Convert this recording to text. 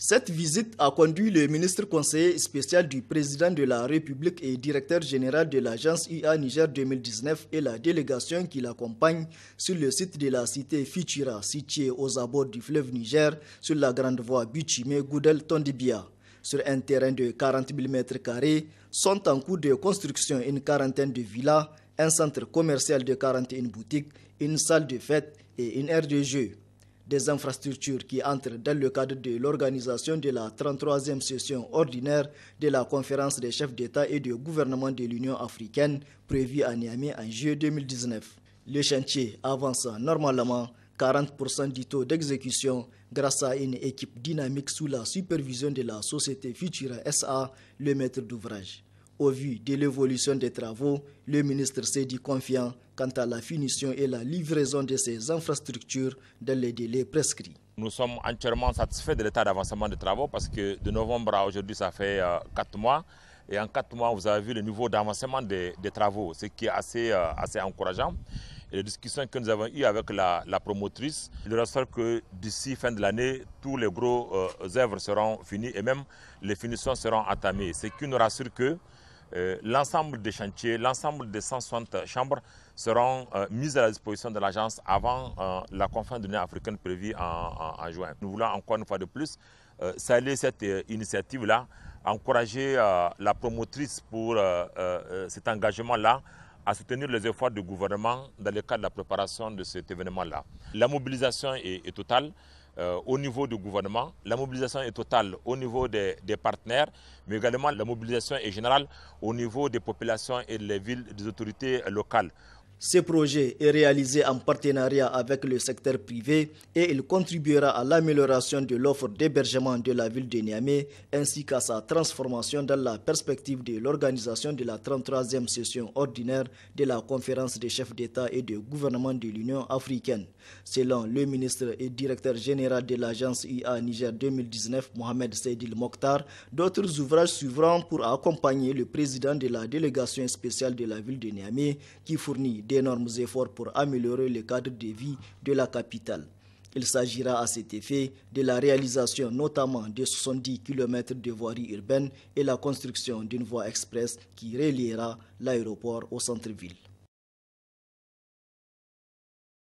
Cette visite a conduit le ministre conseiller spécial du président de la République et directeur général de l'agence IA Niger 2019 et la délégation qui l'accompagne sur le site de la cité Futura, située aux abords du fleuve Niger, sur la grande voie Buchime-Goudel-Tondibia. Sur un terrain de 40 000 m2, sont en cours de construction une quarantaine de villas, un centre commercial de 41 boutiques, une salle de fête et une aire de jeu. Des infrastructures qui entrent dans le cadre de l'organisation de la 33e session ordinaire de la conférence des chefs d'État et de gouvernement de l'Union africaine prévue à Niamey en juillet 2019. Le chantier avance normalement, 40% du taux d'exécution grâce à une équipe dynamique sous la supervision de la société Futura SA, le maître d'ouvrage. Au vu de l'évolution des travaux, le ministre s'est dit confiant quant à la finition et la livraison de ces infrastructures dans les délais prescrits. Nous sommes entièrement satisfaits de l'état d'avancement des travaux parce que de novembre à aujourd'hui, ça fait 4 mois. Et en 4 mois, vous avez vu le niveau d'avancement des travaux, ce qui est assez encourageant. Et les discussions que nous avons eues avec la promotrice, il ressort que d'ici fin de l'année, tous les gros œuvres seront finis et même les finitions seront entamées. Ce qui nous rassure que l'ensemble des chantiers, l'ensemble des 160 chambres seront mises à la disposition de l'agence avant la conférence de l'Union africaine prévue en juin. Nous voulons encore une fois de plus saluer cette initiative-là, encourager la promotrice pour cet engagement-là à soutenir les efforts du gouvernement dans le cadre de la préparation de cet événement-là. La mobilisation est totale. Au niveau du gouvernement, la mobilisation est totale au niveau des partenaires, mais également la mobilisation est générale au niveau des populations et des villes, des autorités locales. Ce projet est réalisé en partenariat avec le secteur privé et il contribuera à l'amélioration de l'offre d'hébergement de la ville de Niamey ainsi qu'à sa transformation dans la perspective de l'organisation de la 33e session ordinaire de la conférence des chefs d'État et de gouvernement de l'Union africaine. Selon le ministre et directeur général de l'agence IA Niger 2019, Mohamed Seydil Mokhtar, d'autres ouvrages suivront pour accompagner le président de la délégation spéciale de la ville de Niamey qui fournit d'énormes efforts pour améliorer le cadre de vie de la capitale. Il s'agira à cet effet de la réalisation notamment de 70 km de voirie urbaine et la construction d'une voie express qui reliera l'aéroport au centre-ville.